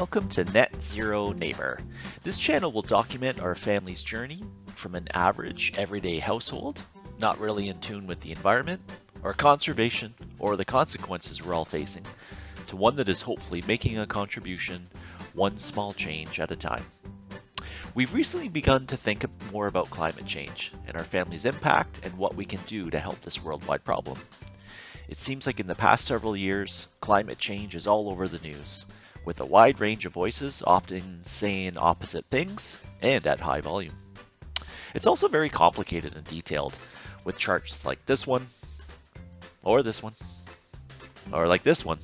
Welcome to Net Zero Neighbor. This channel will document our family's journey from an average, everyday household, not really in tune with the environment, or conservation, or the consequences we're all facing, to one that is hopefully making a contribution, one small change at a time. We've recently begun to think more about climate change and our family's impact and what we can do to help this worldwide problem. It seems like in the past several years, climate change is all over the news, with a wide range of voices often saying opposite things and at high volume. It's also very complicated and detailed, with charts like this one, or this one, or like this one.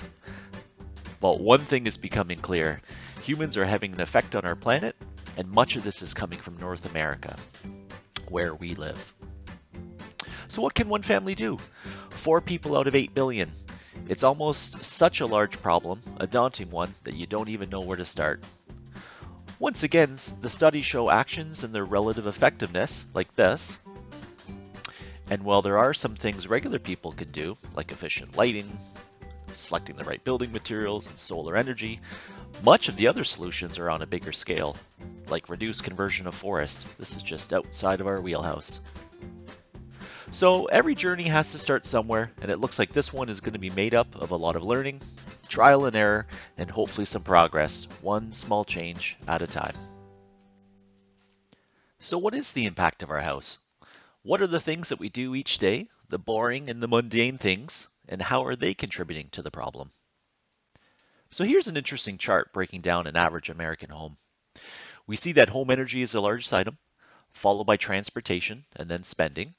But one thing is becoming clear: humans are having an effect on our planet, and much of this is coming from North America, where we live. So what can one family do? 4 people out of 8 billion. It's almost such a large problem, a daunting one, that you don't even know where to start. Once again, the studies show actions and their relative effectiveness, like this. And while there are some things regular people can do, like efficient lighting, selecting the right building materials, and solar energy, much of the other solutions are on a bigger scale, like reduced conversion of forest. This is just outside of our wheelhouse. So every journey has to start somewhere, and it looks like this one is going to be made up of a lot of learning, trial and error, and hopefully some progress, one small change at a time. So what is the impact of our house? What are the things that we do each day, the boring and the mundane things, and how are they contributing to the problem? So here's an interesting chart breaking down an average American home. We see that home energy is the largest item, followed by transportation and then spending.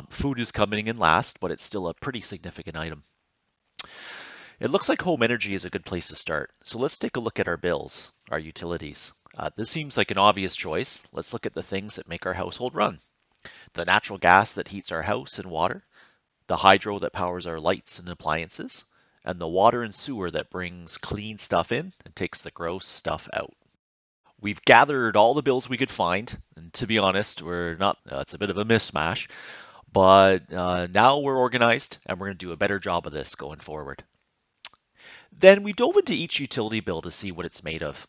Food is coming in last, but it's still a pretty significant item. It looks like home energy is a good place to start. So let's take a look at our bills, our utilities. This seems like an obvious choice. Let's look at the things that make our household run. The natural gas that heats our house and water, the hydro that powers our lights and appliances, and the water and sewer that brings clean stuff in and takes the gross stuff out. We've gathered all the bills we could find, and to be honest, it's a bit of a mishmash, but now we're organized and we're going to do a better job of this going forward. Then we dove into each utility bill to see what it's made of.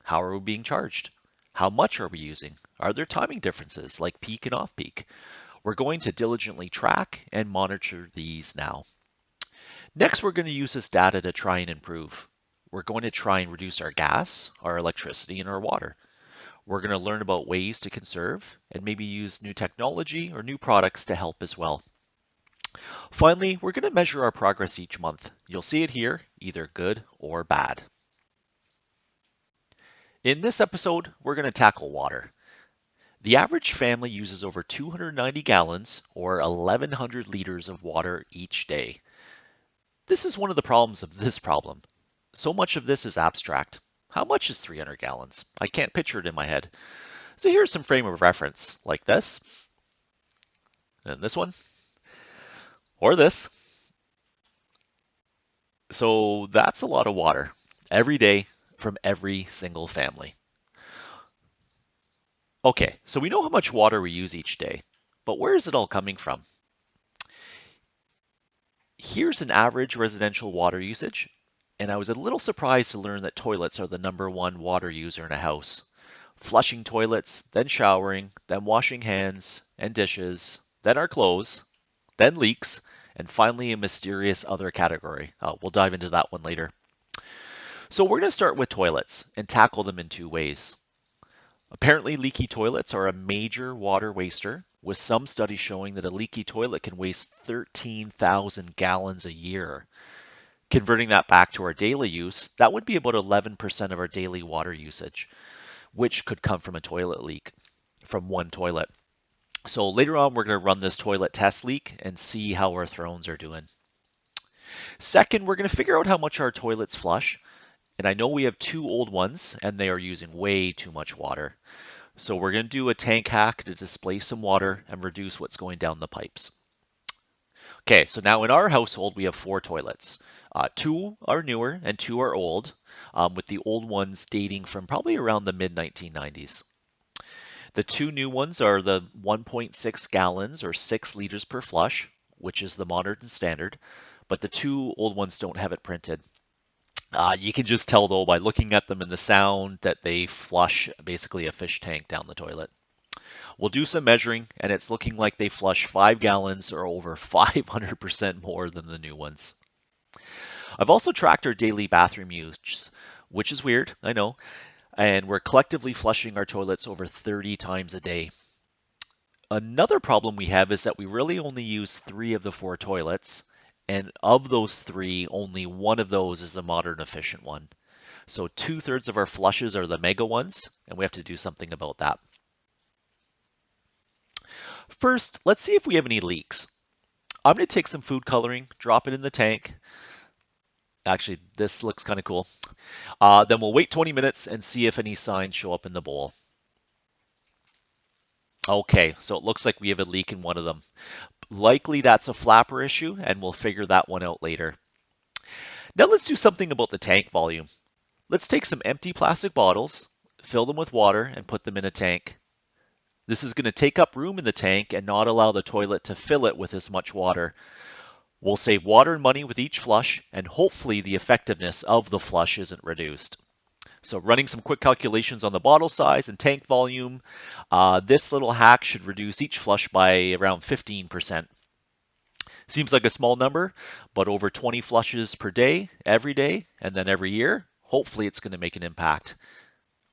How are we being charged? How much are we using? Are there timing differences like peak and off-peak? We're going to diligently track and monitor these now. Next, we're going to use this data to try and improve. We're going to try and reduce our gas, our electricity, and our water. We're going to learn about ways to conserve and maybe use new technology or new products to help as well. Finally, we're going to measure our progress each month. You'll see it here, either good or bad. In this episode, we're going to tackle water. The average family uses over 290 gallons or 1,100 liters of water each day. This is one of the problems of this problem. So much of this is abstract. How much is 300 gallons? I can't picture it in my head. So here's some frame of reference, like this, and this one, or this. So that's a lot of water every day from every single family. Okay, so we know how much water we use each day, but where is it all coming from? Here's an average residential water usage, and I was a little surprised to learn that toilets are the #1 water user in a house. Flushing toilets, then showering, then washing hands and dishes, then our clothes, then leaks, and finally a mysterious other category. We'll dive into that one later. So we're going to start with toilets and tackle them in 2 ways. Apparently, leaky toilets are a major water waster, with some studies showing that a leaky toilet can waste 13,000 gallons a year. Converting that back to our daily use, that would be about 11% of our daily water usage, which could come from a toilet leak, from one toilet. So later on, we're going to run this toilet test leak and see how our thrones are doing. Second, we're going to figure out how much our toilets flush. And I know we have 2 old ones and they are using way too much water. So we're going to do a tank hack to displace some water and reduce what's going down the pipes. Okay, so now in our household, we have 4 toilets. 2 are newer and 2 are old, with the old ones dating from probably around the mid-1990s. The 2 new ones are the 1.6 gallons or 6 liters per flush, which is the modern standard, but the 2 old ones don't have it printed. You can just tell though by looking at them and the sound that they flush basically a fish tank down the toilet. We'll do some measuring, and it's looking like they flush 5 gallons or over 500% more than the new ones. I've also tracked our daily bathroom use, which is weird, I know, and we're collectively flushing our toilets over 30 times a day. Another problem we have is that we really only use 3 of the 4 toilets, and of those 3, only one of those is a modern efficient one. So 2/3 of our flushes are the mega ones, and we have to do something about that. First, let's see if we have any leaks. I'm going to take some food coloring, drop it in the tank. Actually, this looks kind of cool. Then we'll wait 20 minutes and see if any signs show up in the bowl. Okay, so it looks like we have a leak in one of them. Likely that's a flapper issue, and we'll figure that one out later. Now let's do something about the tank volume. Let's take some empty plastic bottles, fill them with water, and put them in a tank. This is going to take up room in the tank and not allow the toilet to fill it with as much water. We'll save water and money with each flush, and hopefully the effectiveness of the flush isn't reduced. So running some quick calculations on the bottle size and tank volume, this little hack should reduce each flush by around 15%. Seems like a small number, but over 20 flushes per day, every day, and then every year, hopefully it's going to make an impact.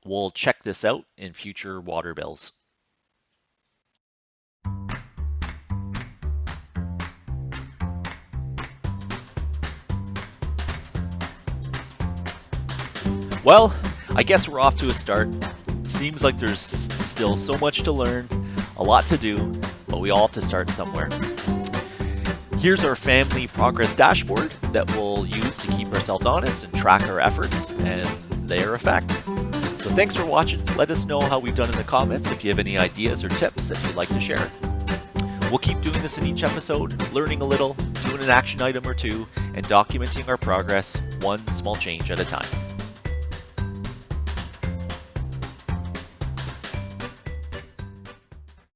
We'll check this out in future water bills. Well, I guess we're off to a start. Seems like there's still so much to learn, a lot to do, but we all have to start somewhere. Here's our family progress dashboard that we'll use to keep ourselves honest and track our efforts and their effect. So thanks for watching. Let us know how we've done in the comments if you have any ideas or tips that you'd like to share. We'll keep doing this in each episode, learning a little, doing an action item or two, and documenting our progress one small change at a time.